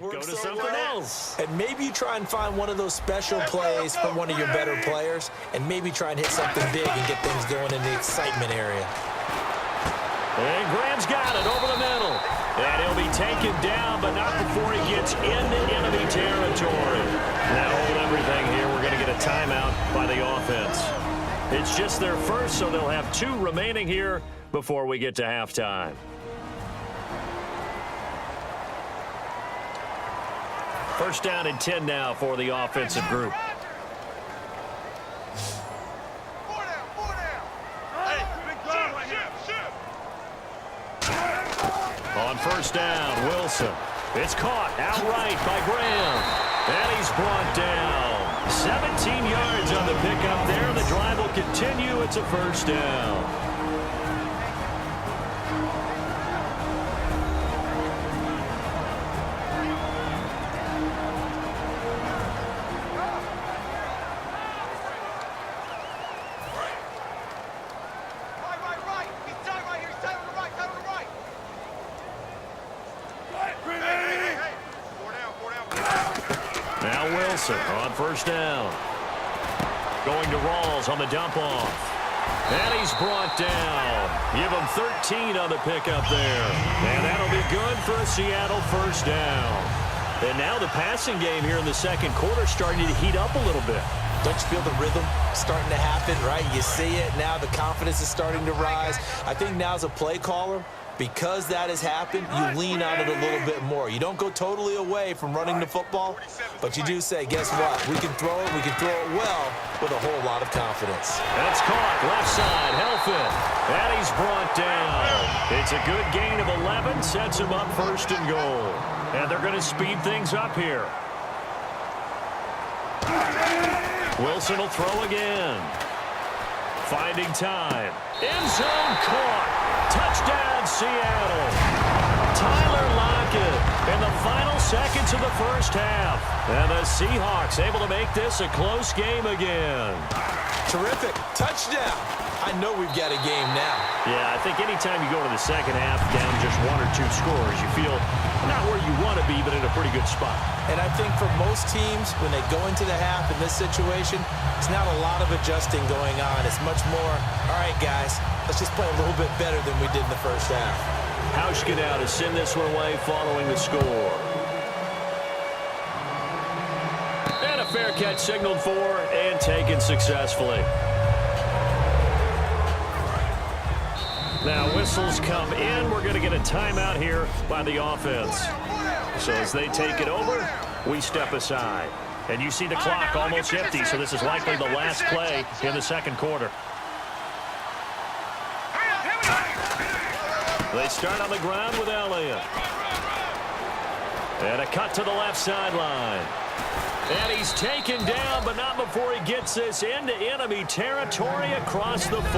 Go to something else. And maybe you try and find one of those special plays from one of your better players, and maybe try and hit something big and get things going in the excitement area. And Graham's got it over the middle. And he'll be taken down, but not before he gets into enemy territory. Now hold everything here. We're going to get a timeout by the offense. It's just their first, so they'll have 2 remaining here before we get to halftime. First down and 10 now for the offensive group. On first down, Wilson. It's caught outright by Graham. And he's brought down. 17 yards on the pickup there. The drive will continue. It's a first down. On first down. Going to Rawls on the dump-off. And he's brought down. Give him 13 on the pickup there. And that'll be good for a Seattle first down. And now the passing game here in the second quarter starting to heat up a little bit. Don't you feel the rhythm starting to happen, right? You see it now. The confidence is starting to rise. I think now as a play caller, because that has happened, you lean on it a little bit more. You don't go totally away from running the football, but you do say, guess what? We can throw it well with a whole lot of confidence. And it's caught left side, Helfin. And he's brought down. It's a good gain of 11, sets him up first and goal. And they're going to speed things up here. Wilson will throw again. Finding time. End zone caught. Touchdown, Seattle. Tyler Lockett in the final seconds of the first half. And the Seahawks able to make this a close game again. Terrific. Touchdown. I know we've got a game now. Yeah, I think anytime you go to the second half down just 1 or 2 scores, you feel not where you want to be, but in a pretty good spot. And I think for most teams, when they go into the half in this situation, it's not a lot of adjusting going on. It's much more, all right, guys, let's just play a little bit better than we did in the first half. Hauschka now to send this one away following the score. And a fair catch signaled for and taken successfully. Now whistles come in. We're going to get a timeout here by the offense. So as they take it over, we step aside. And you see the clock almost empty, so this is likely the last play in the second quarter. They start on the ground with Elliott. And a cut to the left sideline. And he's taken down, but not before he gets this into enemy territory across the 40.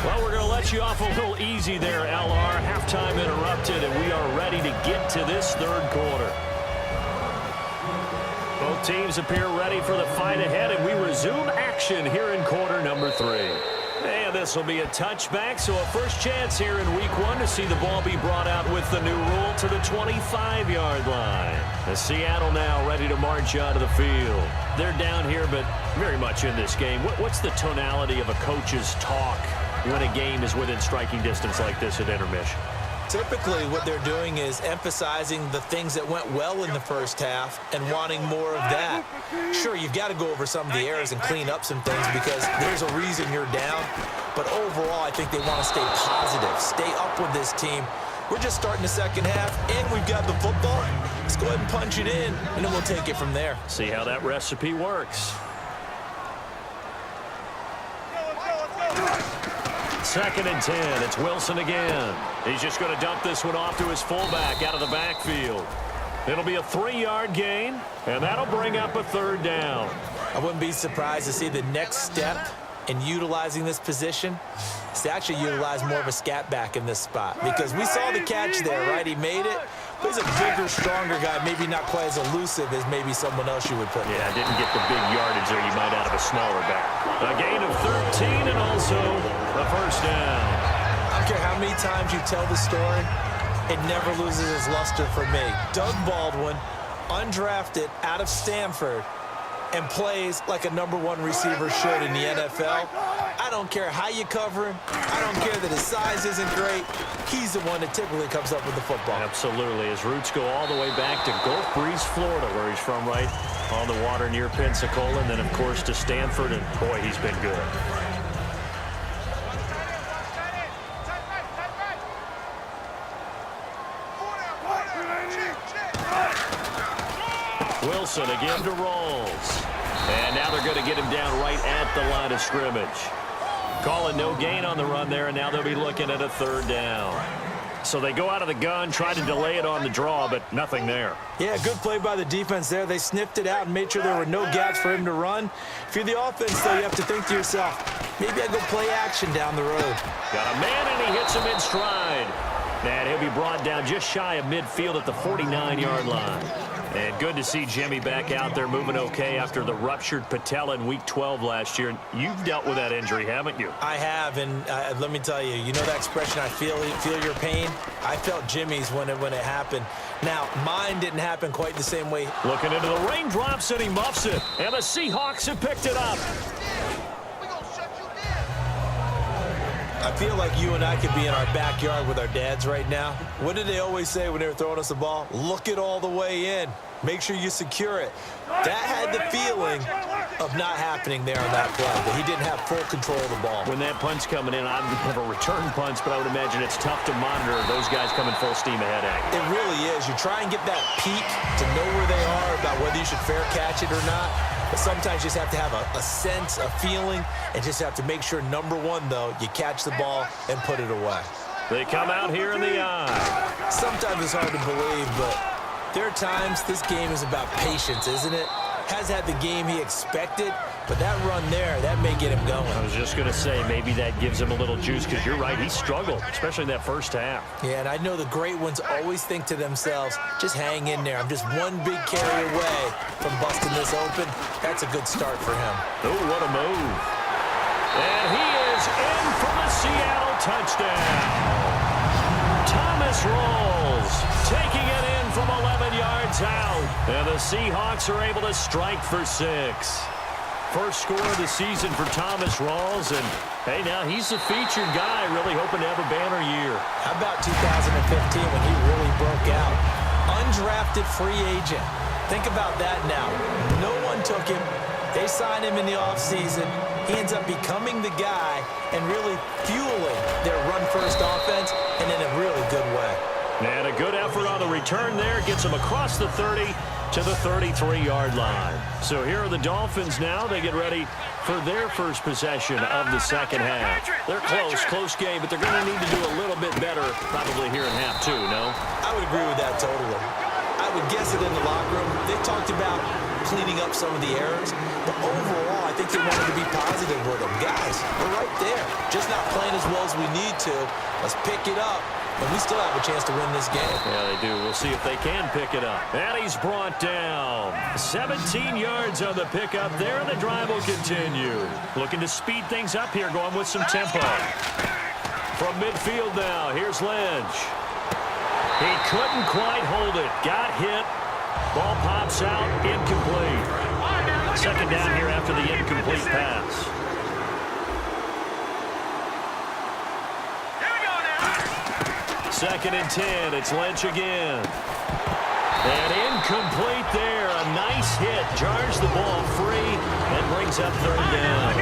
Well, we're going to let you off a little easy there, LR. Halftime interrupted, and we are ready to get to this third quarter. Both teams appear ready for the fight ahead, and we resume action here in quarter number 3. And this will be a touchback, so a first chance here in week 1 to see the ball be brought out with the new rule to the 25-yard line. The Seattle now ready to march out of the field. They're down here, but very much in this game. What's the tonality of a coach's talk when a game is within striking distance like this at intermission? Typically, what they're doing is emphasizing the things that went well in the first half and wanting more of that. Sure, you've got to go over some of the errors and clean up some things because there's a reason you're down. But overall, I think they want to stay positive, stay up with this team. We're just starting the second half, and we've got the football. Let's go ahead and punch it in, and then we'll take it from there. See how that recipe works. Second and 10. It's Wilson again. He's just going to dump this one off to his fullback out of the backfield. It'll be a 3-yard gain, and that'll bring up a third down. I wouldn't be surprised to see the next step in utilizing this position is to actually utilize more of a scat back in this spot because we saw the catch there, right? He made it. But he's a bigger, stronger guy, maybe not quite as elusive as maybe someone else you would put there. Yeah, didn't get the big yardage there you might out of a smaller back. A gain of 13 and also a first down. I don't care how many times you tell the story, it never loses its luster for me. Doug Baldwin, undrafted out of Stanford, and plays like a #1 receiver should in the NFL. I don't care how you cover him. I don't care that his size isn't great. He's the one that typically comes up with the football. Absolutely. His roots go all the way back to Gulf Breeze, Florida, where he's from, right on the water near Pensacola, and then, of course, to Stanford, and, boy, he's been good. Wilson again to Rawls. And now they're going to get him down right at the line of scrimmage. Calling no gain on the run there, and now they'll be looking at a 3rd down. So they go out of the gun, try to delay it on the draw, but nothing there. Yeah, good play by the defense there. They sniffed it out and made sure there were no gaps for him to run. If you're the offense, though, you have to think to yourself, maybe I go play action down the road. Got a man, and he hits him in stride. And he'll be brought down just shy of midfield at the 49-yard line. And good to see Jimmy back out there moving okay after the ruptured patella in Week 12 last year. You've dealt with that injury, haven't you? I have, and let me tell you, you know that expression, I feel your pain? I felt Jimmy's when it happened. Now, mine didn't happen quite the same way. Looking into the raindrops, and he muffs it. And the Seahawks have picked it up. I feel like you and I could be in our backyard with our dads right now. What did they always say when they were throwing us the ball? Look it all the way in. Make sure you secure it. That had the feeling of not happening there on that play, but he didn't have full control of the ball. When that punt's coming in, I have a return punch, but I would imagine it's tough to monitor those guys coming full steam ahead at you. It really is. You try and get that peek to know where they are about whether you should fair catch it or not. But sometimes you just have to have a sense, a feeling, and just have to make sure, #1, though, you catch the ball and put it away. They come out here in the eye. Sometimes it's hard to believe, but there are times this game is about patience, isn't it? Has had the game he expected, but that run there, that may get him going. I was just going to say, maybe that gives him a little juice, because you're right, he struggled, especially in that first half. Yeah, and I know the great ones always think to themselves, just hang in there. I'm just one big carry away from busting this open. That's a good start for him. Oh, what a move. And he is in for the Seattle touchdown. Thomas Rawls taking it in from 11 yards out. And the Seahawks are able to strike for 6. First score of the season for Thomas Rawls, and hey, now he's the featured guy, really hoping to have a banner year. How about 2015 when he really broke out? Undrafted free agent. Think about that now. No one took him. They signed him in the offseason. He ends up becoming the guy and really fueling their run-first offense, and in a really good way. And a good effort on the return there. Gets him across the 30 to the 33-yard line. So here are the Dolphins now. They get ready for their first possession of the second half. They're close game, but they're going to need to do a little bit better probably here in half 2, no? I would agree with that totally. I would guess it in the locker room. They talked about cleaning up some of the errors, but overall, I think they wanted to be positive with them. Guys, we're right there. Just not playing as well as we need to. Let's pick it up. And we still have a chance to win this game. Yeah, they do. We'll see if they can pick it up. And he's brought down. 17 yards on the pickup there, and the drive will continue. Looking to speed things up here, going with some tempo. From midfield now, here's Lynch. He couldn't quite hold it. Got hit. Ball pops out, incomplete. Second down here after the incomplete pass. Second and 10, it's Lynch again. And incomplete there. A nice hit. Jars the ball free and brings up 3rd down.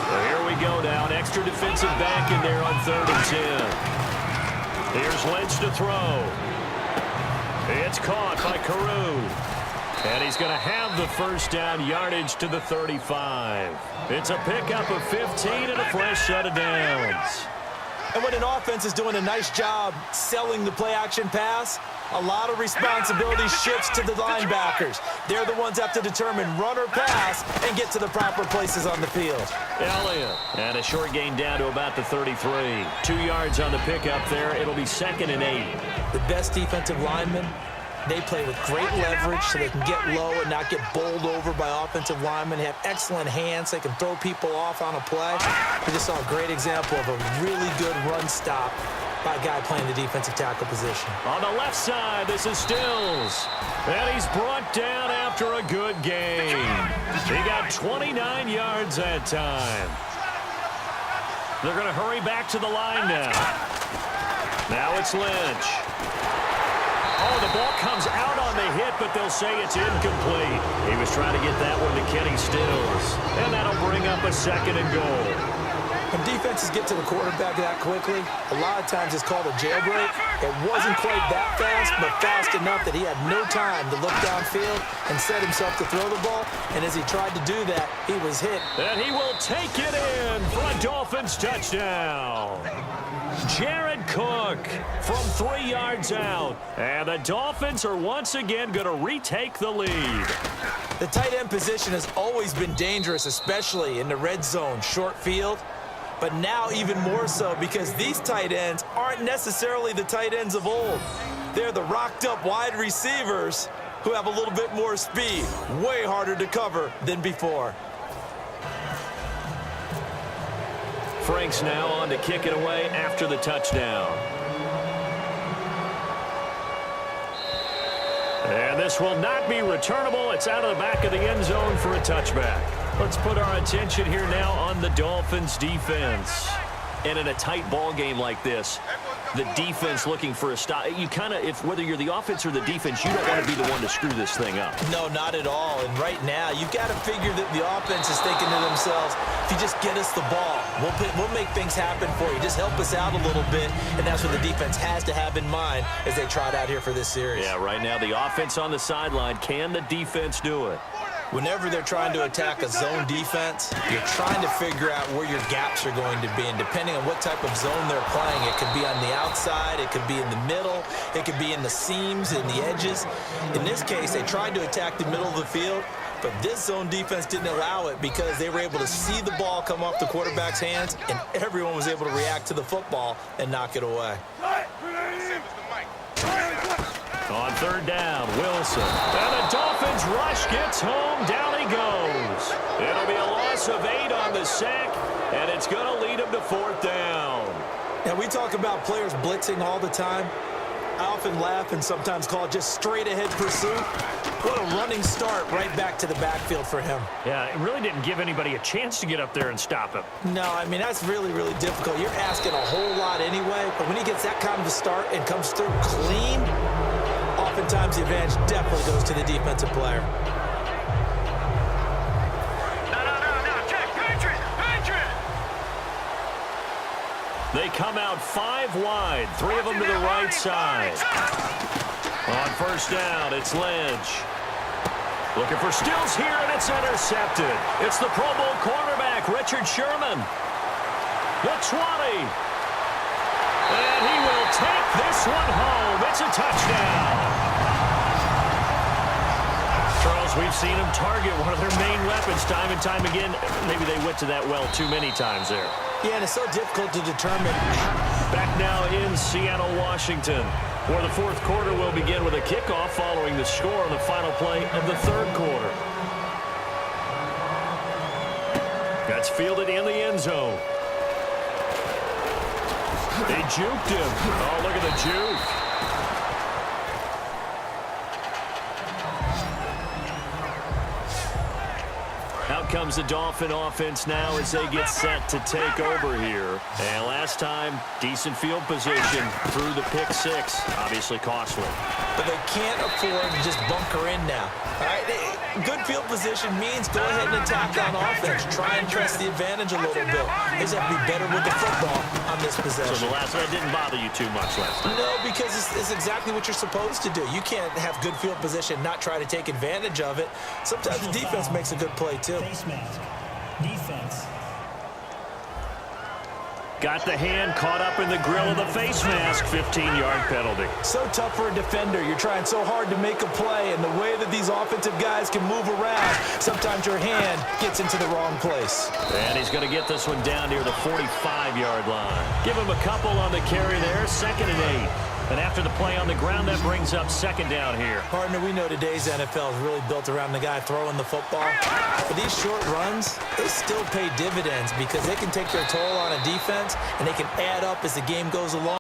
So here we go now. An extra defensive back in there on 3rd and 10. Here's Lynch to throw. It's caught by Carew. And he's going to have the first down, yardage to the 35. It's a pickup of 15 and a fresh set of downs. And when an offense is doing a nice job selling the play-action pass, a lot of responsibility shifts to the linebackers. They're the ones that have to determine run or pass and get to the proper places on the field. Elliott. And a short gain down to about the 33. 2 yards on the pickup there. It'll be 2nd and 8. The best defensive lineman They play with great leverage so they can get low and not get bowled over by offensive linemen. They have excellent hands. They can throw people off on a play. We just saw a great example of a really good run stop by a guy playing the defensive tackle position. On the left side, this is Stills. And he's brought down after a good game. He got 29 yards that time. They're going to hurry back to the line now. Now it's Lynch. Oh, the ball comes out on the hit, but they'll say it's incomplete. He was trying to get that one to Kenny Stills. And that'll bring up a second and goal. When defenses get to the quarterback that quickly, a lot of times it's called a jailbreak. It wasn't quite that fast, but fast enough that he had no time to look downfield and set himself to throw the ball. And as he tried to do that, he was hit. And he will take it in for a Dolphins touchdown. Jared Cook from 3 yards out. And the Dolphins are once again going to retake the lead. The tight end position has always been dangerous, especially in the red zone, short field. But now even more so because these tight ends aren't necessarily the tight ends of old. They're the rocked-up wide receivers who have a little bit more speed, way harder to cover than before. Frank's now on to kick it away after the touchdown. And this will not be returnable. It's out of the back of the end zone for a touchback. Let's put our attention here now on the Dolphins defense. And in a tight ball game like this, the defense looking for a stop. You kind of, whether you're the offense or the defense, you don't want to be the one to screw this thing up. No, not at all. And right now, you've got to figure that the offense is thinking to themselves, if you just get us the ball, we'll make things happen for you. Just help us out a little bit. And that's what the defense has to have in mind as they trot out here for this series. Yeah, right now, the offense on the sideline. Can the defense do it? Whenever they're trying to attack a zone defense, you're trying to figure out where your gaps are going to be. And depending on what type of zone they're playing, it could be on the outside, it could be in the middle, it could be in the seams and the edges. In this case, they tried to attack the middle of the field, but this zone defense didn't allow it because they were able to see the ball come off the quarterback's hands, and everyone was able to react to the football and knock it away. On third down, Wilson. And the Dolphins rush gets home. Down he goes. It'll be a loss of 8 on the sack, and it's going to lead him to fourth down. Now, we talk about players blitzing all the time. I often laugh and sometimes call it just straight-ahead pursuit. What a running start right back to the backfield for him. Yeah, it really didn't give anybody a chance to get up there and stop him. No, I mean, that's really, really difficult. You're asking a whole lot anyway, but when he gets that kind of a start and comes through clean, oftentimes the advantage definitely goes to the defensive player. They come out 5 wide, 3 of them to the right side. On first down, it's Lynch. Looking for Stills here, and it's intercepted. It's the Pro Bowl cornerback, Richard Sherman. The 20. And he will take this one home. It's a touchdown. Charles, we've seen him target one of their main weapons time and time again. Maybe they went to that well too many times there. Yeah, and it's so difficult to determine. Back now in Seattle, Washington, where the fourth quarter will begin with a kickoff following the score on the final play of the third quarter. That's fielded in the end zone. They juked him. Oh, look at the juke. Out comes the Dolphin offense now as they get set to take over here. And last time, decent field position through the pick 6. Obviously costly. But they can't afford to just bunker in now. All right? Good field position means go ahead and attack on offense. Try and press the advantage a little bit. They just have to be better with the football on this possession. So the last one didn't bother you too much last time? No, because it's exactly what you're supposed to do. You can't have good field position, not try to take advantage of it. Sometimes the defense makes a good play, too. Face mask. Defense. Got the hand caught up in the grill of the face mask. 15-yard penalty. So tough for a defender. You're trying so hard to make a play, and the way that these offensive guys can move around, sometimes your hand gets into the wrong place. And he's going to get this one down near the 45-yard line. Give him a couple on the carry there. 2nd and 8. And after the play on the ground, that brings up second down here. Partner, we know today's NFL is really built around the guy throwing the football. But these short runs, they still pay dividends because they can take their toll on a defense, and they can add up as the game goes along.